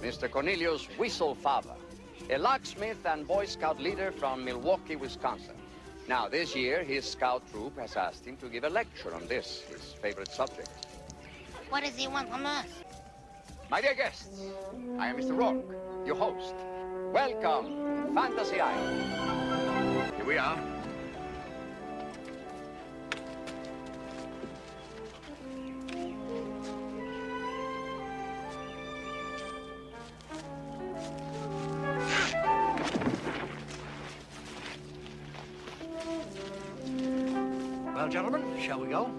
Mr. Cornelius Whistle-Faber, a locksmith and Boy Scout leader from Milwaukee, Wisconsin. Now, this year, his scout troop has asked him to give a lecture on this, his favorite subject. What does he want from us? My dear guests, I am Mr. Rourke, your host. Welcome to Fantasy Island. Here we are. Well, gentlemen, shall we go?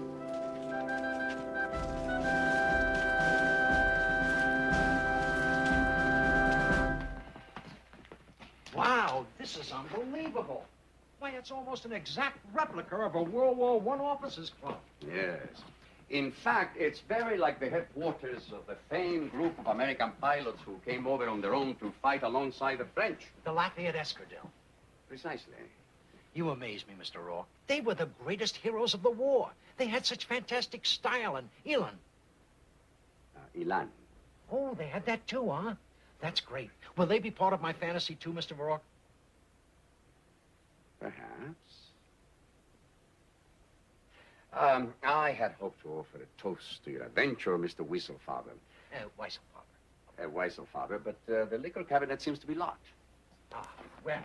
Wow, this is unbelievable. Why, it's almost an exact replica of a World War I officers' club. Yes. In fact, it's very like the headquarters of the famed group of American pilots who came over on their own to fight alongside the French. The Lafayette Escadrille. Precisely. You amaze me, Mr. Rourke. They were the greatest heroes of the war. They had such fantastic style. And Elan. Elan. Oh, they had that too, huh? That's great. Will they be part of my fantasy too, Mr. Rourke? Perhaps. I had hoped to offer a toast to your adventure, Mr. Whistle-Faber. Weisselfaber. Whistle-Faber, but the liquor cabinet seems to be locked. Ah, well,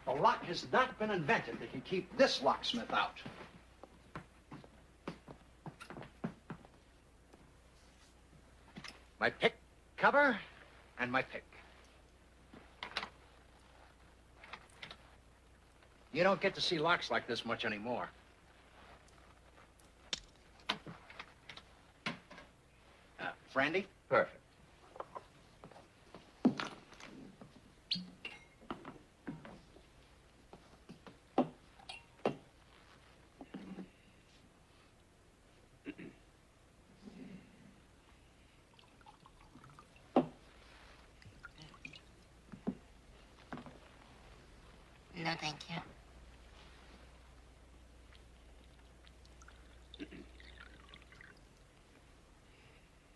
the lock has not been invented that can keep this locksmith out. My pick cover and my pick. You don't get to see locks like this much anymore. Brandy? Perfect. No, thank you.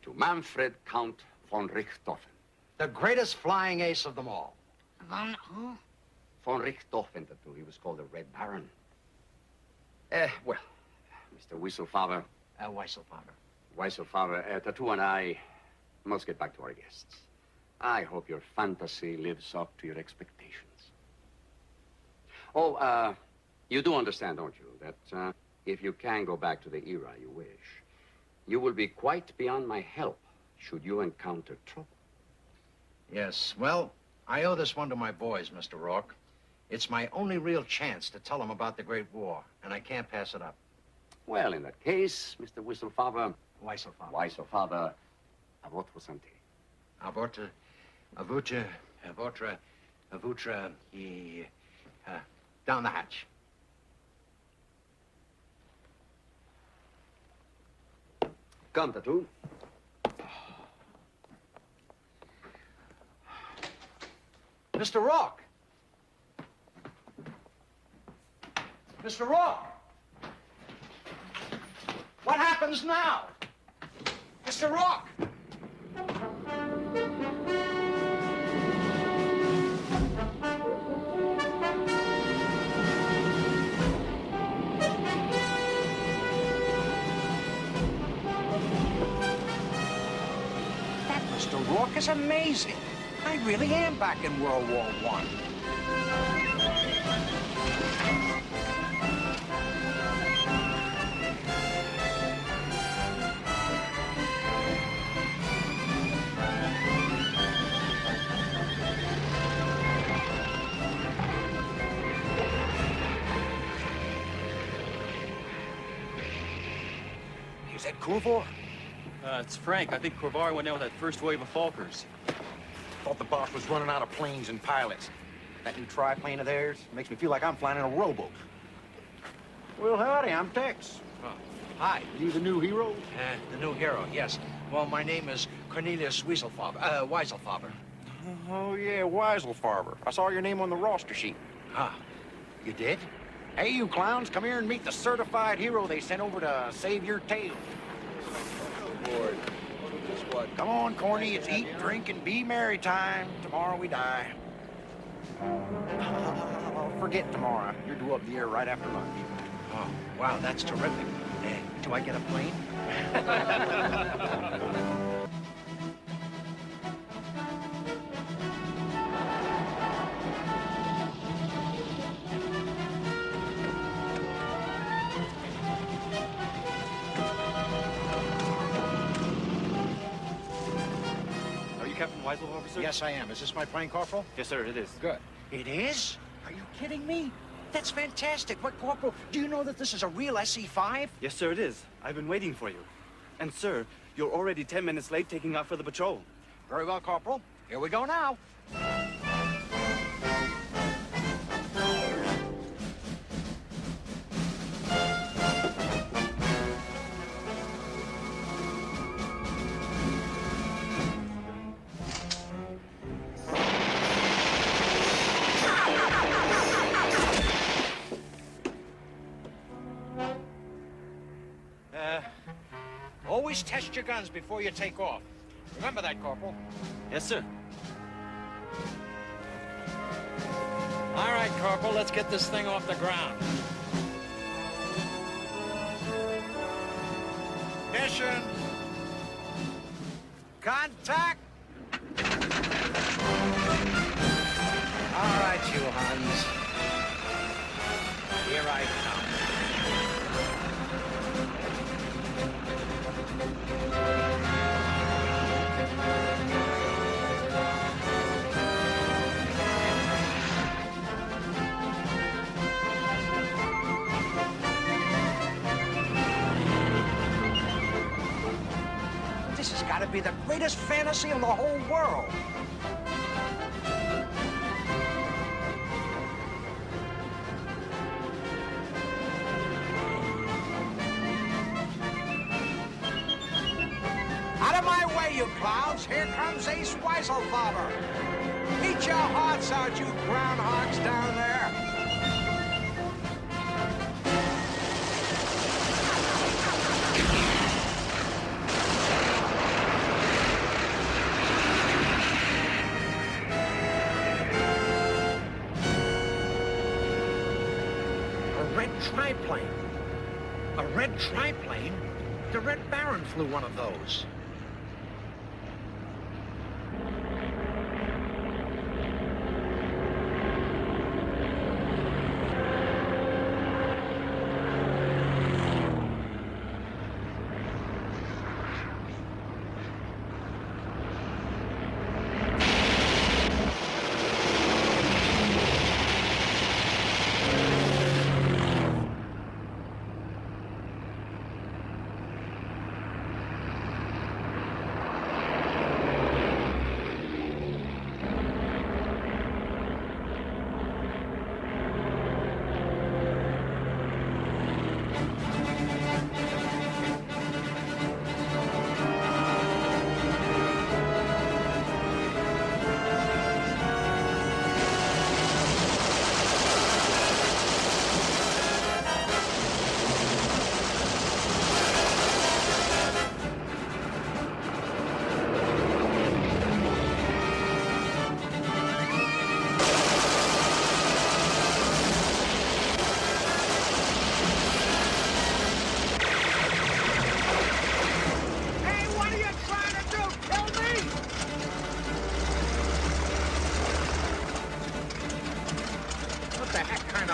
To Manfred Count von Richthofen. The greatest flying ace of them all. Von who? Von Richthofen, tattoo. He was called the Red Baron. Well, Mr. Whistle-Faber. Weisselfaber. Whistle-Faber, tattoo and I must get back to our guests. I hope your fantasy lives up to your expectations. Oh, you do understand, don't you, that if you can go back to the era you wish, you will be quite beyond my help should you encounter trouble. Yes, well, I owe this one to my boys, Mr. Rourke. It's my only real chance to tell them about the Great War, and I can't pass it up. Well, in that case, Mr. Whistle-Faber... Weisselfaber. Weisselfaber, à votre santé. À votre, down the hatch. Come, tattoo. Mr. Rourke! Mr. Rourke! What happens now? Mr. Rourke! That Mr. Rourke is amazing. I really am back in World War I. Is that Corvor? It's Frank. I think Corvar went down with that first wave of Falkers. Thought the boss was running out of planes and pilots. That new triplane of theirs makes me feel like I'm flying in a rowboat. Well, howdy, I'm Tex. Oh, hi. You the new hero? The new hero, yes. Well, my name is Cornelius Wieselfaber. Oh, yeah, Weiselfarber. I saw your name on the roster sheet. Ah, you did? Hey, you clowns, come here and meet the certified hero they sent over to save your tail. Oh, boy. what? Come on, Corny. It's eat, drink, and be merry time. Tomorrow we die. Forget tomorrow. You're due up in the air right after lunch. Oh, wow, that's terrific. Do I get a plane? Are you Captain Wiesel, officer? Yes, I am. Is this my plane, Corporal? Yes, sir, it is. Good. It is? Are you kidding me? That's fantastic. What, Corporal, do you know that this is a real SE-5? Yes, sir, it is. I've been waiting for you. And, sir, you're already 10 minutes late taking off for the patrol. Very well, Corporal. Here we go now. Always test your guns before you take off. Remember that, Corporal. Yes, sir. All right, Corporal, let's get this thing off the ground. Mission. Contact. All right, you Huns. Here I come. This has got to be the greatest fantasy in the whole world. Out of my way, you clowns. Here comes Ace Weiselfaber. Eat your hearts out, you groundhogs down there. A red triplane. A red triplane? The Red Baron flew one of those.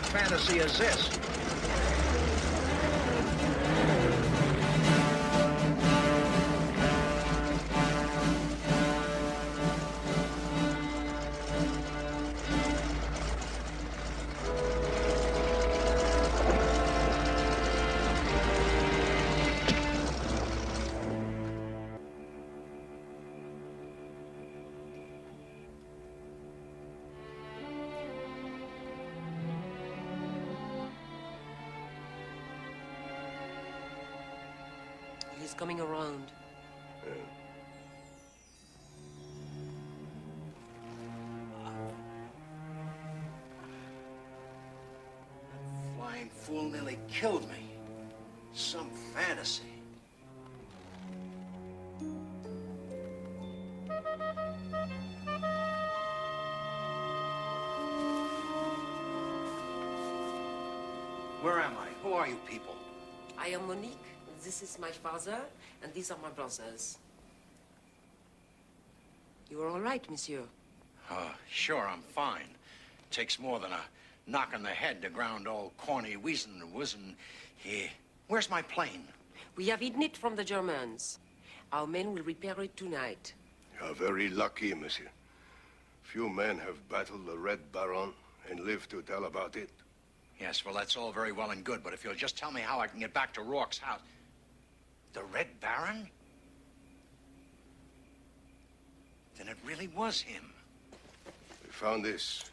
Fantasy is this? He's coming around. That flying fool nearly killed me. Some fantasy. where am I? Who are you people? I am Monique. This is my father, and these are my brothers. You are all right, monsieur? Sure, I'm fine. Takes more than a knock on the head to ground old corny Wiesen and Wizen here. Where's my plane? We have hidden it from the Germans. Our men will repair it tonight. You are very lucky, monsieur. Few men have battled the Red Baron and lived to tell about it. Yes, well, that's all very well and good, but if you'll just tell me how I can get back to Rourke's house. The Red Baron? Then it really was him. We found this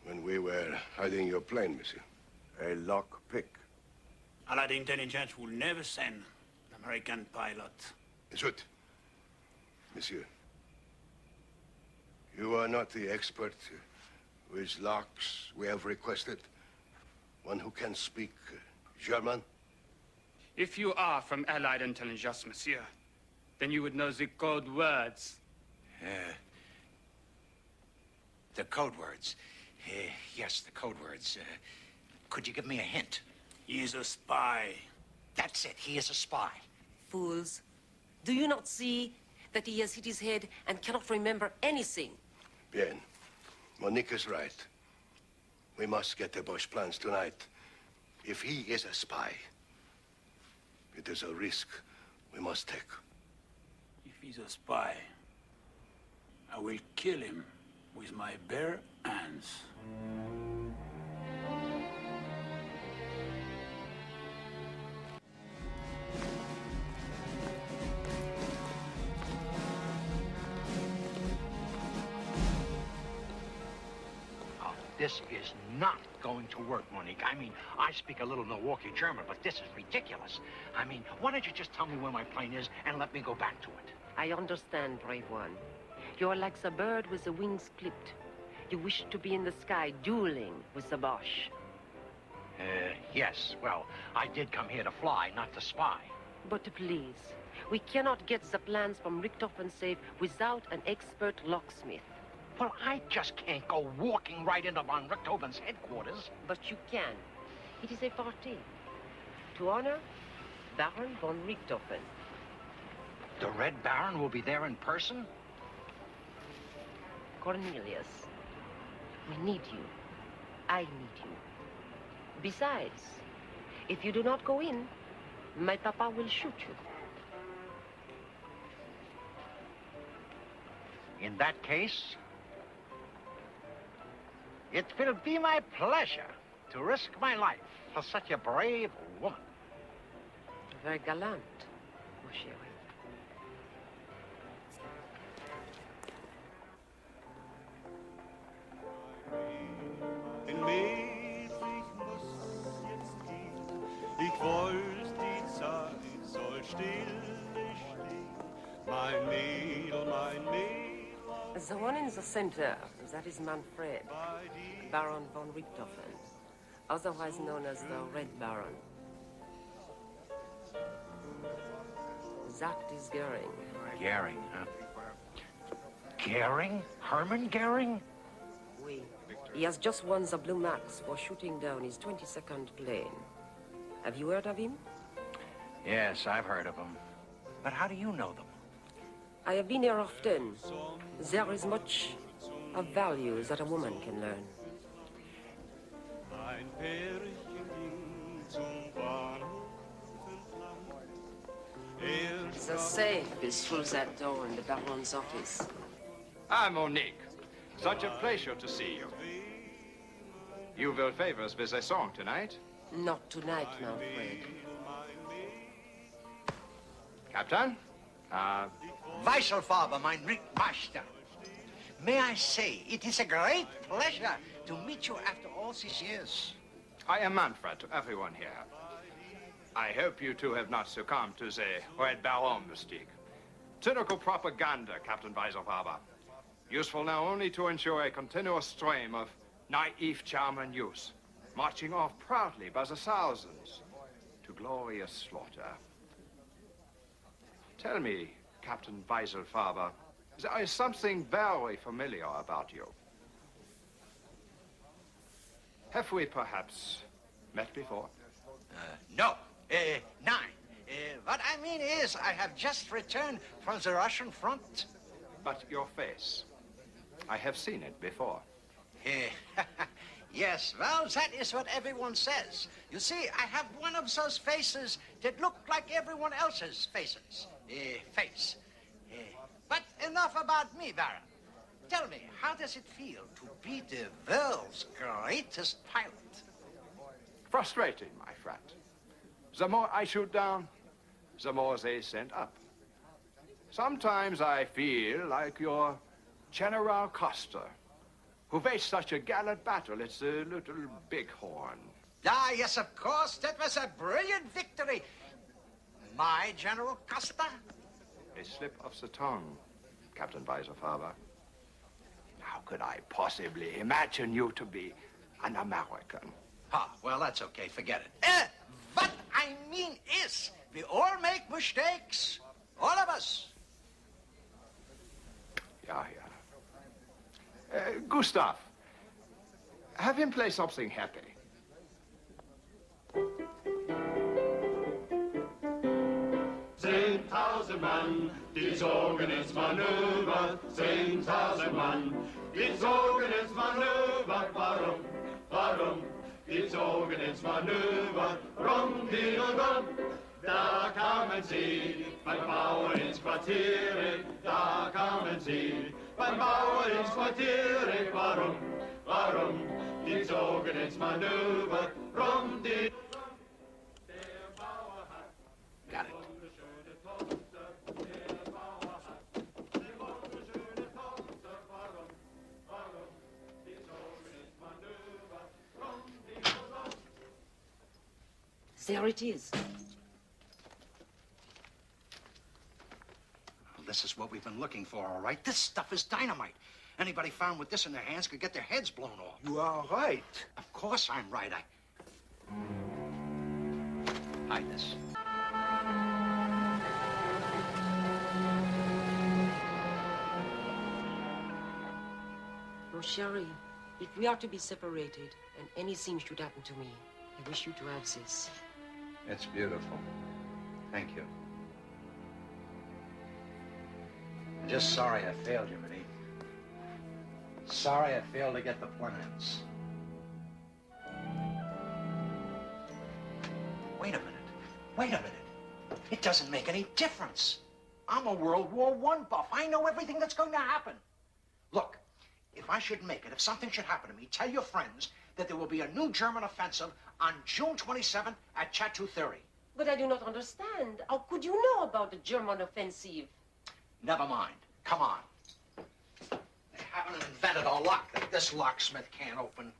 when we were hiding your plane, monsieur. A lock pick. Allied intelligence will never send an American pilot. Zut. Monsieur, you are not the expert whose locks we have requested. One who can speak German? If you are from Allied intelligence, monsieur, then you would know the code words. The code words. Yes, the code words. Could you give me a hint? He is a spy. That's it. He is a spy. Fools. Do you not see that he has hit his head and cannot remember anything? Bien. Monique is right. We must get the Bosch plans tonight. If he is a spy, it is a risk we must take. If he's a spy, I will kill him with my bare hands. This is not going to work, Monique. I mean, I speak a little Milwaukee German, but this is ridiculous. I mean, why don't you just tell me where my plane is and let me go back to it? I understand, brave one. You are like the bird with the wings clipped. You wish to be in the sky dueling with the Bosch. Yes. Well, I did come here to fly, not to spy. But please, we cannot get the plans from Richthofen safe without an expert locksmith. Well, I just can't go walking right into von Richthofen's headquarters. But you can. It is a party. To honor Baron von Richthofen. The Red Baron will be there in person? Cornelius, we need you. I need you. Besides, if you do not go in, my papa will shoot you. In that case, it will be my pleasure to risk my life for such a brave woman. Very gallant, mon chéri. Ein Mädchen muss jetzt gehen. Ich wollte, die Zeit soll still stehen. Mein Mädel, mein Mädel. The one in the center, that is Manfred, Baron von Richthofen, otherwise known as the Red Baron. That is Goering. Goering, huh? Goering? Hermann Goering? Oui. He has just won the Blue Max for shooting down his 22nd plane. Have you heard of him? Yes, I've heard of him. But how do you know them? I have been here often. There is much of value that a woman can learn. Ein Pärchen ging zum Bahnhof entlang. The safe is through that door in the Baron's office. Ah, Monique. Such a pleasure to see you. You will favor us with a song tonight? Not tonight, Manfred. Captain? Weisselfarber, mein Rittmeister. May I say, it is a great pleasure to meet you after all these years. I am Manfred to everyone here. I hope you two have not succumbed to the Red Baron mystique. Cynical propaganda, Captain Weisselfarber. Useful now only to ensure a continuous stream of naive German youth, marching off proudly by the thousands to glorious slaughter. Tell me, Captain Weisselfarber, there is something very familiar about you. Have we perhaps Met before? No. 9. What I mean is, I have just returned from the Russian front. But your face, I have seen it before. Yes, well, that is what everyone says. You see, I have one of those faces that look like everyone else's faces. But enough about me, Baron. Tell me, how does it feel to be the world's greatest pilot? Frustrating, my friend. The more I shoot down, the more they send up. Sometimes I feel like your General Custer, who faced such a gallant battle at the Little Bighorn. Ah, yes, of course. That was a brilliant victory. My General Custer? A slip of the tongue, Captain Weiserfaber. How could I possibly imagine you to be an American? Ah, well, that's okay. Forget it. What I mean is, we all make mistakes. All of us. Yeah. Gustav, have him play something happy. 10.000 Mann, die zogen ins Manöver. 10.000 Mann, die zogen ins Manöver. Warum? Die zogen ins Manöver. Rum, die und rum. Da kamen sie beim Bauer ins Quartier. Da kamen sie beim Bauer ins Quartier. Warum? Die zogen ins Manöver. Rum, die... Got it. There it is. This is what we've been looking for, all right? This stuff is dynamite. Anybody found with this in their hands could get their heads blown off. You are right. Of course I'm right. Hide this. Oh, Sherry, if we are to be separated and anything should happen to me, I wish you to have this. It's beautiful. Thank you. I'm just sorry I failed you, Minnie. Sorry I failed to get the plans. Wait a minute. It doesn't make any difference. I'm a World War I buff. I know everything that's going to happen. Look, if I should make it, if something should happen to me, tell your friends that there will be a new German offensive on June 27 at Chateau 30. But I do not understand. How could you know about the German offensive? Never mind. Come on. They haven't invented a lock that this locksmith can't open.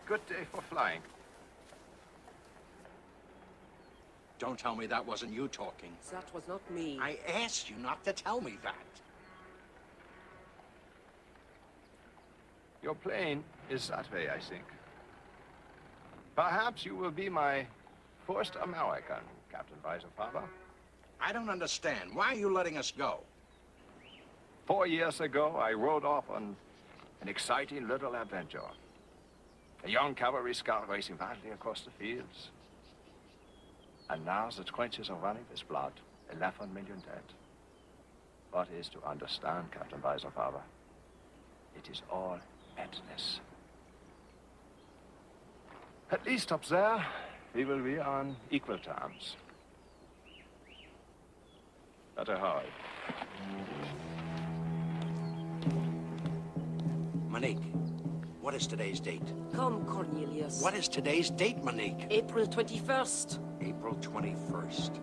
Good day for flying. Don't tell me that wasn't you talking. That was not me. I asked you not to tell me that. Your plane is that way, I think. Perhaps you will be my first American, Captain Weiserfaber. I don't understand. Why are you letting us go? 4 years ago, I rode off on an exciting little adventure. A young cavalry scout racing wildly across the fields. And now the trenches are running with blood. 11 million dead. What is to understand, Captain Weiserfaber? It is all madness. At least up there, we will be on equal terms. Better hurry. Monique, what is today's date? Come, Cornelius. What is today's date, Monique? April 21st. April 21st.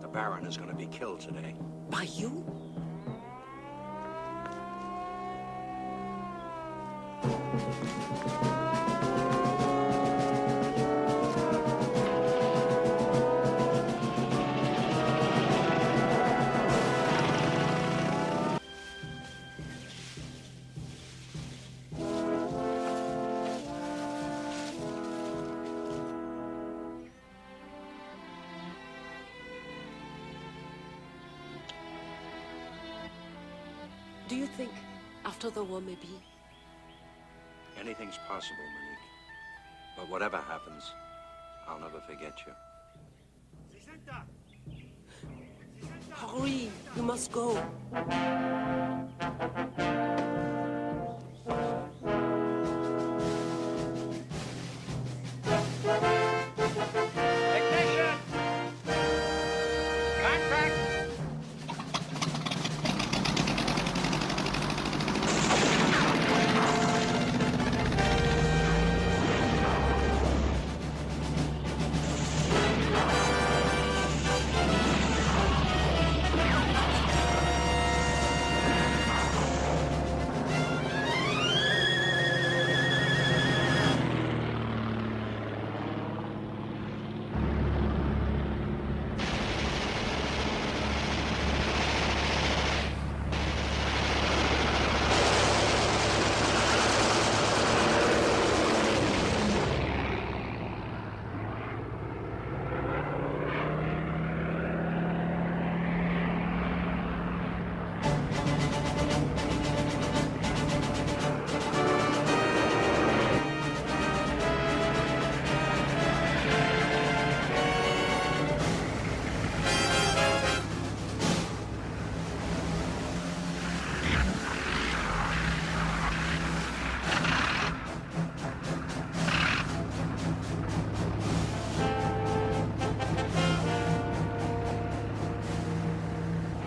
The Baron is going to be killed today. By you? do you think after the war, maybe? Anything's possible, Monique. But whatever happens, I'll never forget you. Hurry, you must go. Ignition! Contact!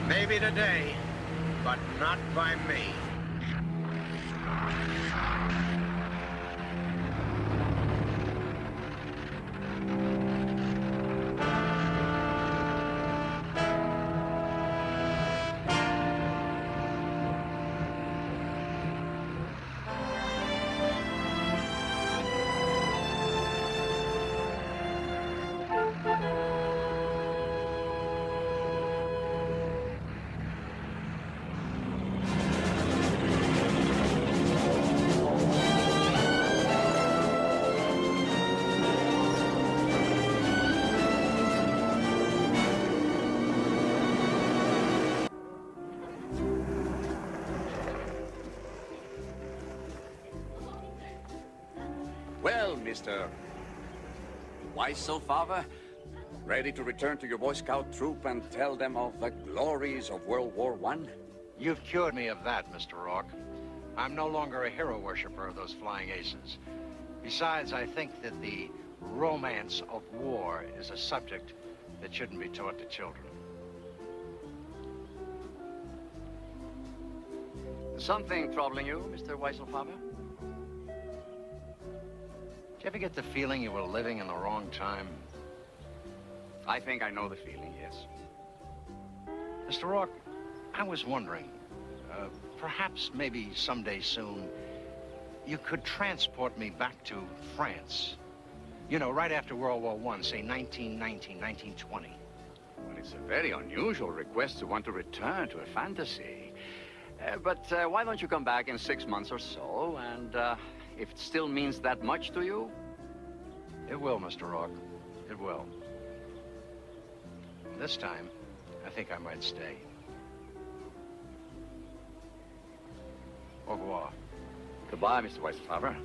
Maybe today, but not by me. Well, Mr. Weisselfather, ready to return to your Boy Scout troop and tell them of the glories of World War I? You've cured me of that, Mr. Rourke. I'm no longer a hero worshiper of those flying aces. Besides, I think that the romance of war is a subject that shouldn't be taught to children. Something troubling you, Mr. Weisselfather? Did you ever get the feeling you were living in the wrong time? I think I know the feeling, yes. Mr. Rourke, I was wondering, perhaps maybe someday soon, you could transport me back to France. You know, right after World War I, say 1919, 1920. Well, it's a very unusual request to want to return to a fantasy. But why don't you come back in 6 months or so, and if it still means that much to you? It will, Mr. Rourke. It will. This time, I think I might stay. Au revoir. Goodbye, Mr. Weisselfather.